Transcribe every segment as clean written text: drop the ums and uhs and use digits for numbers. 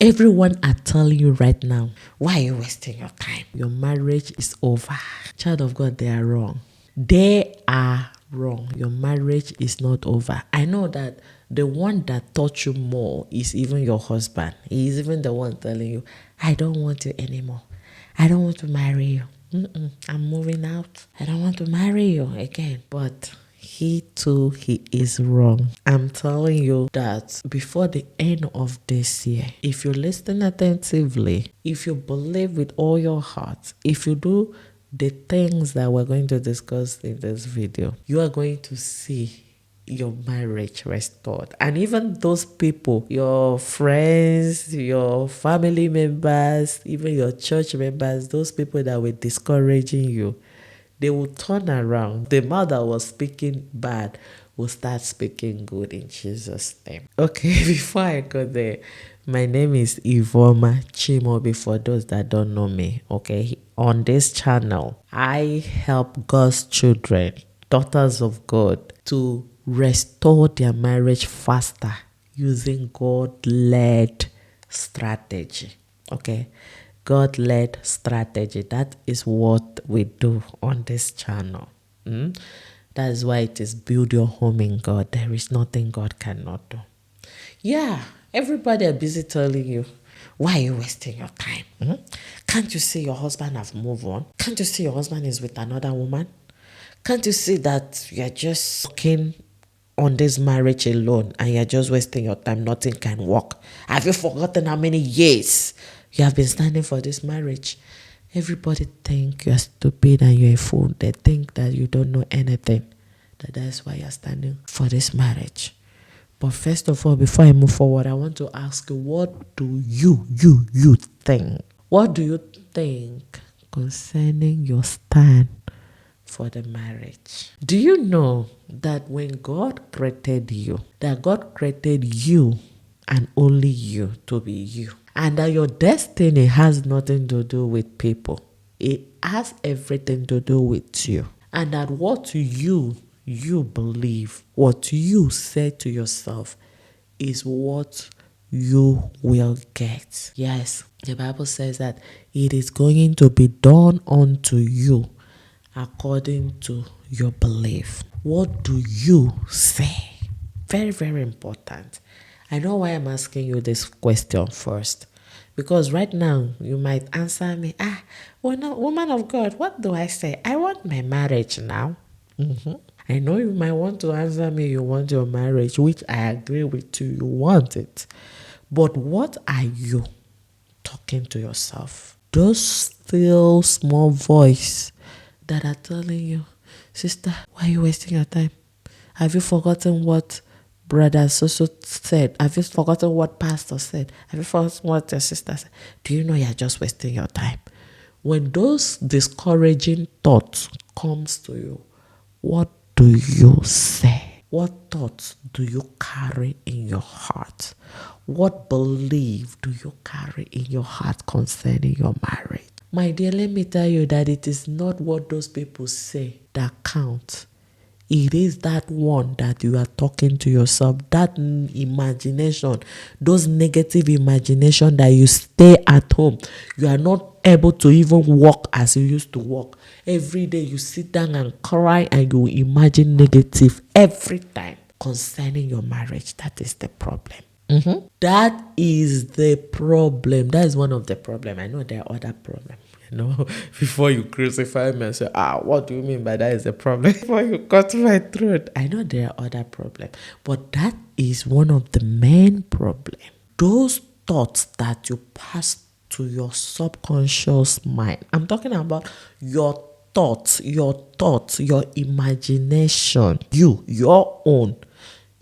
Everyone are telling you right now, why are you wasting your time? Your marriage is over. Child of God, they are wrong. They are wrong. Your marriage is not over. I know that the one that taught you more is even your husband. He is even the one telling you, I don't want you anymore. I don't want to marry you. I'm moving out. I don't want to marry you again. But he is wrong. I'm telling you that before the end of this year, if you listen attentively, if you believe with all your heart, if you do the things that we're going to discuss in this video, you are going to see your marriage restored. And even those people, your friends, your family members, even your church members, those people that were discouraging you, they will turn around. The mouth that was speaking bad will start speaking good in Jesus' name. Okay, before I go there, my name is Ivoma Chimobi for those that don't know me. Okay, on this channel, I help God's children, daughters of God, to restore their marriage faster using God-led strategy. Okay, God-led strategy. That is what we do on this channel. That is why it is build your home in God. There is nothing God cannot do. Yeah, everybody are busy telling you, why are you wasting your time? Can't you see your husband have moved on? Can't you see your husband is with another woman? Can't you see that you're just working on this marriage alone and you're just wasting your time? Nothing can work. Have you forgotten how many years you have been standing for this marriage? Everybody think you're stupid and you're a fool. They think that you don't know anything. That's why you're standing for this marriage. But first of all, before I move forward, I want to ask you, what do you think? What do you think concerning your stand for the marriage? Do you know that when God created you, that God created you and only you to be you, and that your destiny has nothing to do with people? It has everything to do with you. And that what you believe, what you say to yourself is what you will get. Yes, the Bible says that it is going to be done unto you according to your belief. What do you say? Very, very important. I know why I'm asking you this question first. Because right now, you might answer me, well, no, woman of God, what do I say? I want my marriage now. I know you might want to answer me, you want your marriage, which I agree with you, you want it. But what are you talking to yourself? Those still small voice that are telling you, sister, why are you wasting your time? Have you forgotten what brother so said? Have you forgotten what pastor said? Have you forgotten what your sister said? Do you know you're just wasting your time? When those discouraging thoughts comes to you, what do you say? What thoughts do you carry in your heart? What belief do you carry in your heart concerning your marriage? My dear, let me tell you that it is not what those people say that counts. It is that one that you are talking to yourself, that imagination, those negative imagination that you stay at home. You are not able to even walk as you used to walk. Every day you sit down and cry and you imagine negative every time concerning your marriage. That is the problem. That is the problem. That is one of the problems. I know there are other problems. Before you crucify me and say, what do you mean by that is a problem? Before you cut my throat. I know there are other problems. But that is one of the main problems. Those thoughts that you pass to your subconscious mind. I'm talking about your thoughts, your imagination, your own.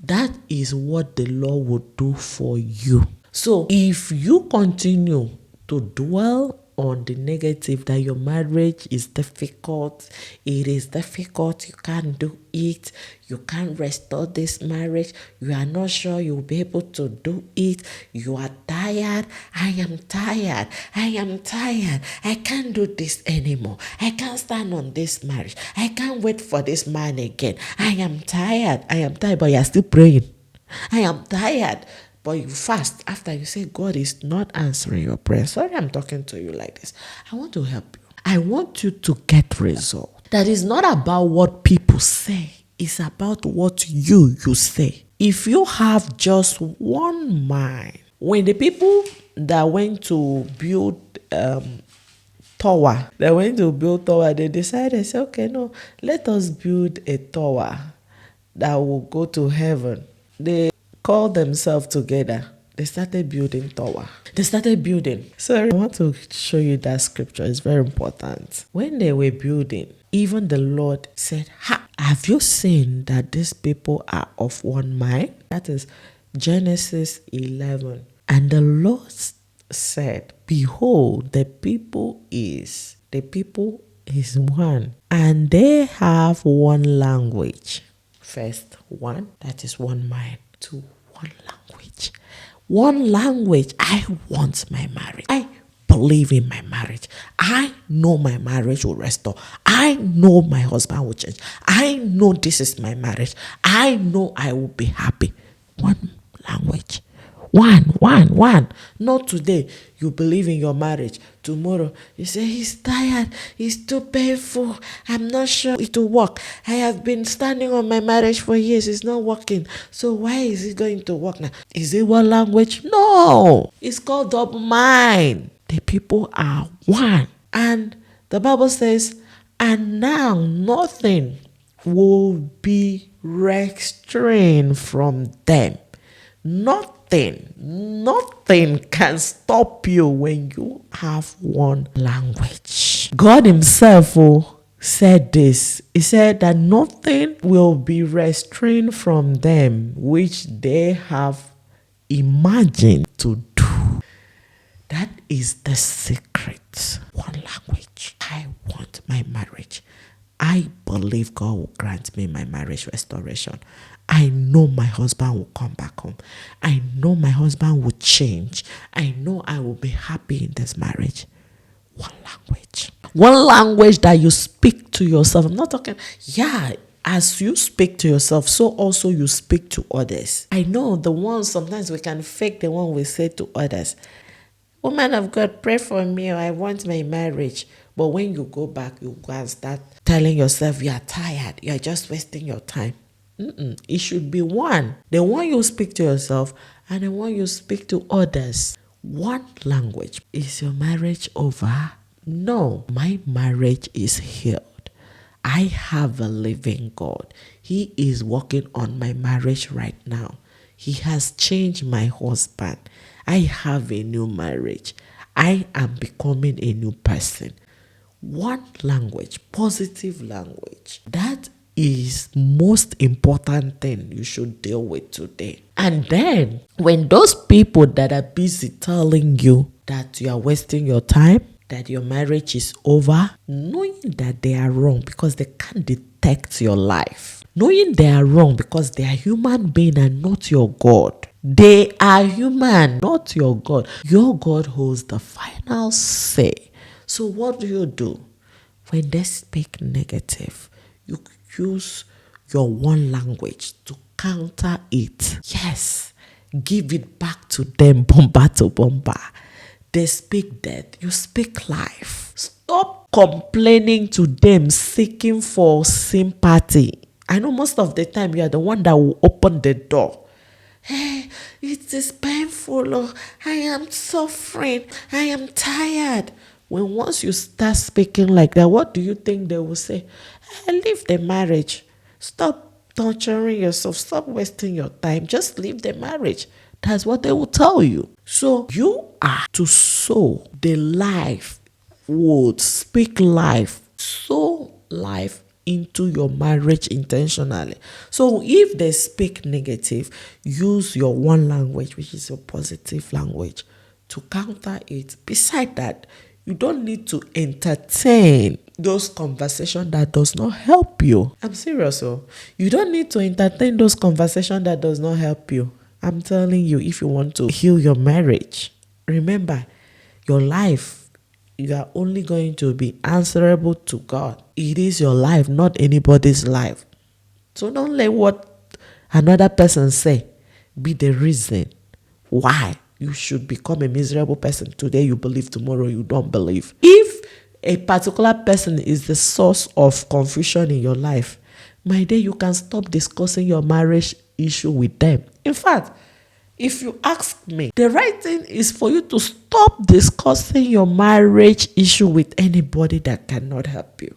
That is what the Lord will do for you. So if you continue to dwell on the negative, that your marriage is difficult, it is difficult, you can't do it, you can't restore this marriage, you are not sure you'll be able to do it, you are tired, I am tired, I can't do this anymore, I can't stand on this marriage, I can't wait for this man again, I am tired, but you are still praying. I am tired, But you fast after you say God is not answering your prayer. Sorry, I'm talking to you like this. I want to help you. I want you to get result. That is not about what people say. It's about what you say. If you have just one mind, when the people that went to build tower, they decided, say, okay, no, let us build a tower that will go to heaven. They called themselves together. They started building tower. They started building. Sorry, I want to show you that scripture. It's very important. When they were building, even the Lord said, have you seen that these people are of one mind? That is Genesis 11. And the Lord said, behold, the people is one, and they have one language. First, one, that is one mind. Two, one language. One language. I want my marriage. I believe in my marriage. I know my marriage will restore. I know my husband will change. I know this is my marriage. I know I will be happy. One language. One. Not today you believe in your marriage. Tomorrow you say, he's tired. It's too painful. I'm not sure it will work. I have been standing on my marriage for years. It's not working. So why is it going to work now? Is it one language? No. It's called double mind. The people are one. And the Bible says, and now nothing will be restrained from them. Nothing can stop you when you have one language. God himself said this. He said that nothing will be restrained from them which they have imagined to do. That is the secret. One language. I want my marriage. I believe God will grant me my marriage restoration. I know my husband will come back home. I know my husband will change. I know I will be happy in this marriage. One language. One language that you speak to yourself. I'm not talking, as you speak to yourself, so also you speak to others. I know the ones, sometimes we can fake the one we say to others. Woman of God, pray for me, or I want my marriage. But when you go back, you go and start telling yourself you are tired. You are just wasting your time. It should be one. The one you speak to yourself and the one you speak to others. One language. Is your marriage over? No, my marriage is healed. I have a living God. He is working on my marriage right now. He has changed my husband. I have a new marriage. I am becoming a new person. One language, positive language. That is most important thing you should deal with today. And then when those people that are busy telling you that you are wasting your time, that your marriage is over, knowing that they are wrong because they can't detect your life, knowing they are wrong because they are human beings and not your God. They are human, not your God. Your God holds the final say. So what do? When they speak negative, you use your one language to counter it. Yes, give it back to them, bomba to bomba. They speak death, you speak life. Stop complaining to them, seeking for sympathy. I know most of the time you are the one that will open the door. Hey, it is painful. Oh, I am suffering. I am tired. When once you start speaking like that, what do you think they will say? Hey, leave the marriage. Stop torturing yourself. Stop wasting your time. Just leave the marriage. That's what they will tell you. So you are to sow the life words, speak life, sow life into your marriage intentionally. So if they speak negative, use your one language, which is a positive language, to counter it. Beside that, you don't need to entertain those conversations that does not help you. I'm serious. You don't need to entertain those conversations that does not help you. I'm telling you, if you want to heal your marriage, remember, your life, you are only going to be answerable to God. It is your life, not anybody's life. So don't let what another person say be the reason why you should become a miserable person. Today you believe, tomorrow you don't believe. If a particular person is the source of confusion in your life, my dear, you can stop discussing your marriage issue with them. In fact, if you ask me, the right thing is for you to stop discussing your marriage issue with anybody that cannot help you.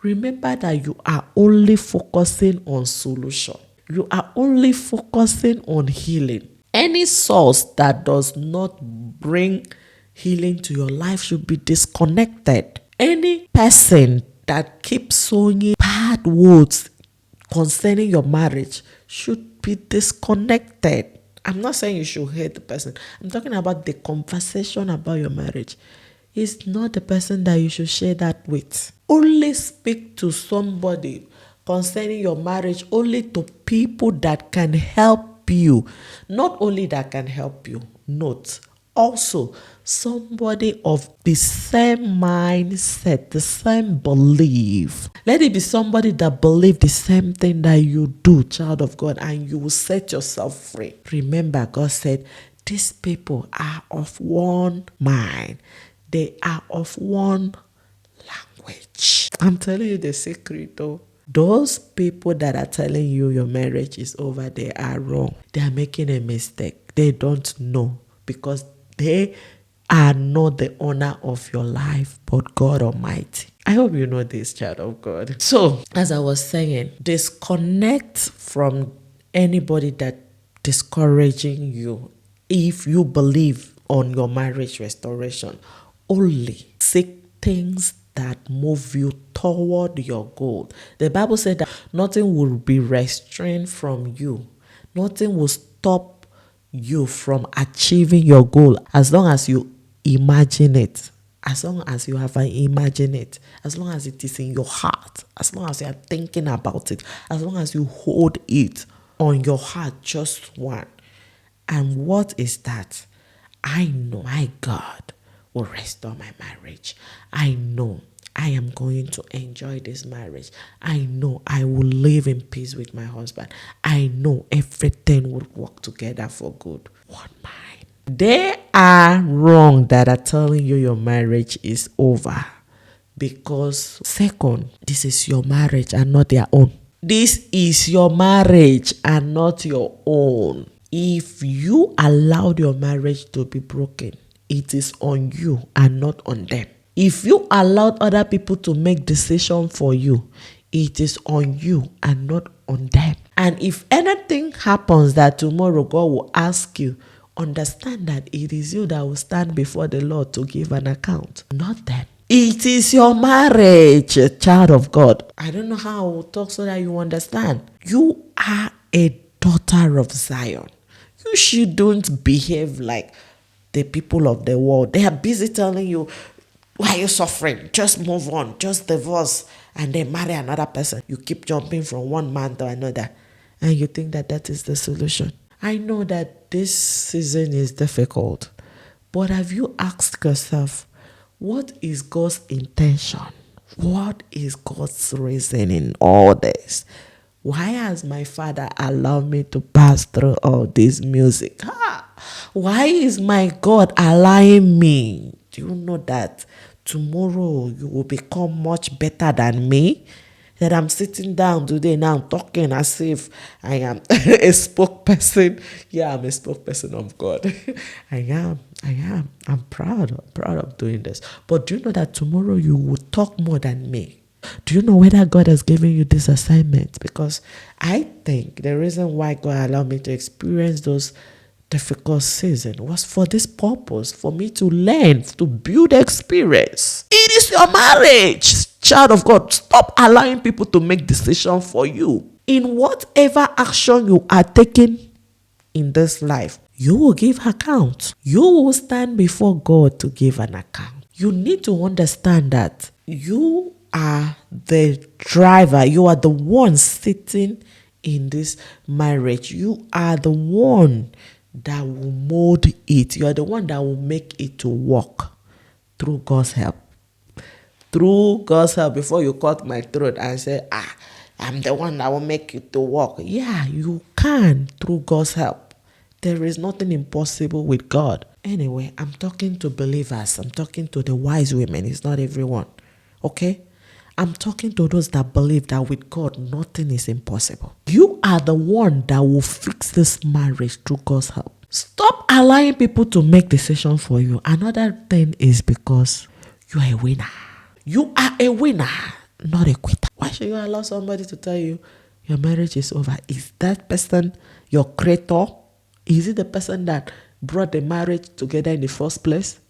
Remember that you are only focusing on solution. You are only focusing on healing. Any source that does not bring healing to your life should be disconnected. Any person that keeps sowing bad words concerning your marriage should be disconnected. I'm not saying you should hate the person. I'm talking about the conversation about your marriage. It's not the person that you should share that with. Only speak to somebody concerning your marriage, only to people that can help you. Not only that can help you, note, also somebody of the same mindset, the same belief. Let it be somebody that believes the same thing that you do, child of God, and you will set yourself free. Remember, God said, these people are of one mind. They are of one language. I'm telling you the secret though. Those people that are telling you your marriage is over, they are wrong. They are making a mistake. They don't know, because they are not the owner of your life, but God Almighty. I hope you know this, child of God. So, as I was saying, disconnect from anybody that discouraging you. If you believe on your marriage restoration, only seek things that move you toward your goal. The Bible said that nothing will be restrained from you. Nothing will stop you from achieving your goal as long as you imagine it. As long as you have imagined it, as long as it is in your heart, as long as you are thinking about it, as long as you hold it on your heart, just one. And what is that? I know my God will restore my marriage. I know I am going to enjoy this marriage. I know I will live in peace with my husband. I know everything will work together for good. One mind. They are wrong that are telling you your marriage is over. Because second, this is your marriage and not their own. This is your marriage and not your own. If you allowed your marriage to be broken, it is on you and not on them. If you allowed other people to make decisions for you, it is on you and not on them. And if anything happens that tomorrow God will ask you, understand that it is you that will stand before the Lord to give an account, not them. It is your marriage, child of God. I don't know how I will talk so that you understand. You are a daughter of Zion. You shouldn't behave like the people of the world. They are busy telling you, why are you suffering? Just move on. Just divorce and then marry another person. You keep jumping from one man to another. And you think that that is the solution. I know that this season is difficult. But have you asked yourself, what is God's intention? What is God's reason in all this? Why has my father allowed me to pass through all this music? Why is my God allowing me? Do you know that tomorrow you will become much better than me? That I'm sitting down today now talking as if I am a spokesperson. Yeah, I'm a spokesperson of God. I am. I'm proud of doing this. But do you know that tomorrow you will talk more than me? Do you know whether God has given you this assignment? Because I think the reason why God allowed me to experience those difficult seasons was for this purpose, for me to learn, to build experience. It is your marriage. Child of God, stop allowing people to make decisions for you. In whatever action you are taking in this life, you will give account. You will stand before God to give an account. You need to understand that you are the driver. You are the one sitting in this marriage. You are the one that will mold it. You are the one that will make it to work through God's help. Through God's help, before you cut my throat and say, I'm the one that will make it to work. Yeah, you can through God's help. There is nothing impossible with God. Anyway, I'm talking to believers. I'm talking to the wise women. It's not everyone. Okay? I'm talking to those that believe that with God, nothing is impossible. You are the one that will fix this marriage through God's help. Stop allowing people to make decisions for you. Another thing is because you are a winner. You are a winner, not a quitter. Why should you allow somebody to tell you your marriage is over? Is that person your creator? Is it the person that brought the marriage together in the first place?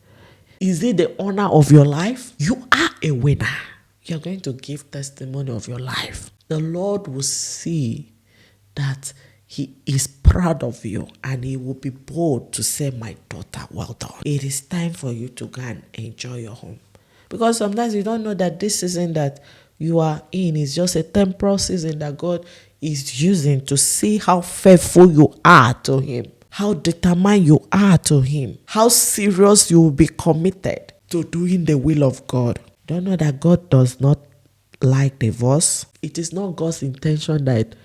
Is it the owner of your life? You are a winner. You're going to give testimony of your life. The Lord will see that He is proud of you and He will be bold to say, my daughter, well done. It is time for you to go and enjoy your home. Because sometimes you don't know that this season that you are in is just a temporal season that God is using to see how faithful you are to Him, how determined you are to Him, how serious you will be committed to doing the will of God. Don't know that God does not like divorce. It is not God's intention that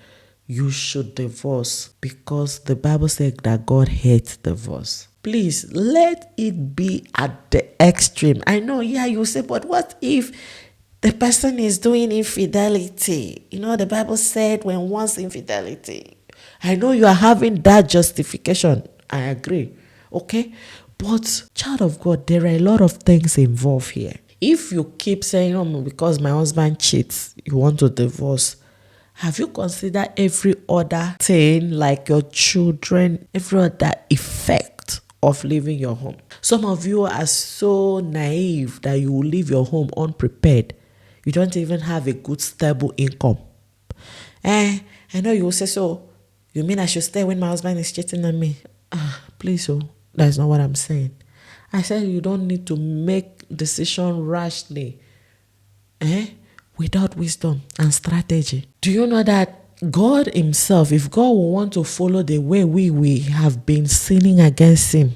you should divorce, because the Bible says that God hates divorce. Please, let it be at the extreme. I know, you say, but what if the person is doing infidelity? The Bible said when one's infidelity. I know you are having that justification. I agree. Okay? But, child of God, there are a lot of things involved here. If you keep saying, oh, because my husband cheats, you want to divorce, have you considered every other thing, like your children, every other effect of leaving your home? Some of you are so naive that you will leave your home unprepared. You don't even have a good, stable income. I know you will say, so you mean I should stay when my husband is cheating on me? Please, that's not what I'm saying. I said you don't need to make decision rashly, without wisdom and strategy. Do you know that God Himself, if God will want to follow the way we have been sinning against Him,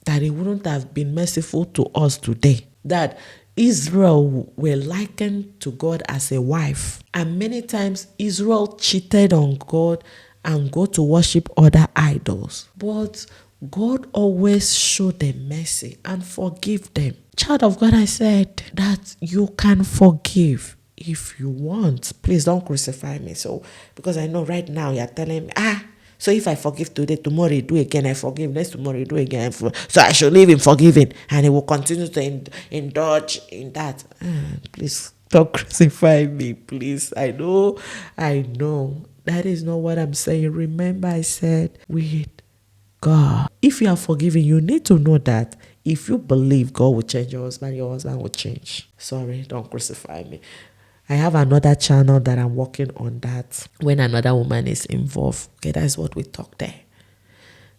that He wouldn't have been merciful to us today? That Israel were likened to God as a wife, and many times Israel cheated on God and go to worship other idols. But God always showed them mercy and forgive them. Child of God, I said that you can forgive if you want. Please don't crucify me. So, because I know right now you're telling me, so if I forgive today, tomorrow you do again, I forgive, next tomorrow you do again. So I should live in forgiving, and He will continue to indulge in that. Please don't crucify me, please. I know. That is not what I'm saying. Remember, I said with God. If you are forgiven, you need to know that if you believe God will change your husband will change. Sorry, don't crucify me. I have another channel that I'm working on that. When another woman is involved, okay, that's what we talk there.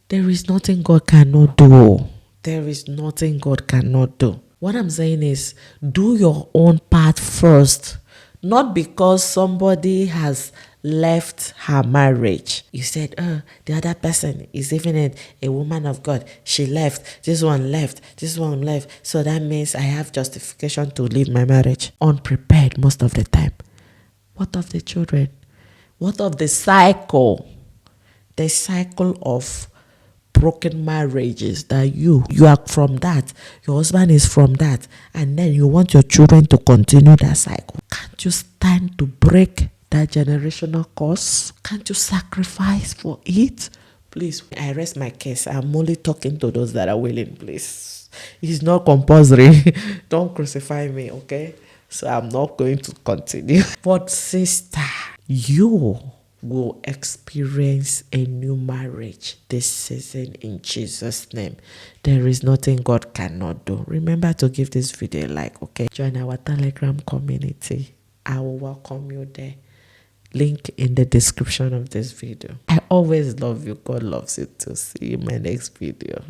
There is nothing God cannot do. There is nothing God cannot do. What I'm saying is, do your own part first. Not because somebody has left her marriage. You said, the other person is even a woman of God. She left. This one left. This one left. So that means I have justification to leave my marriage. Unprepared most of the time. What of the children? What of the cycle? The cycle of broken marriages that you are from that, your husband is from that, and then you want your children to continue that cycle. Can't you stand to break that generational curse? Can't you sacrifice for it? Please, I rest my case. I'm only talking to those that are willing, please. It's not compulsory. Don't crucify me, okay? So I'm not going to continue. But sister, you will experience a new marriage this season in Jesus' name. There is nothing God cannot do. Remember to give this video a like, okay? Join our Telegram community. I will welcome you there. Link in the description of this video. I always love you. God loves you too. See you in my next video.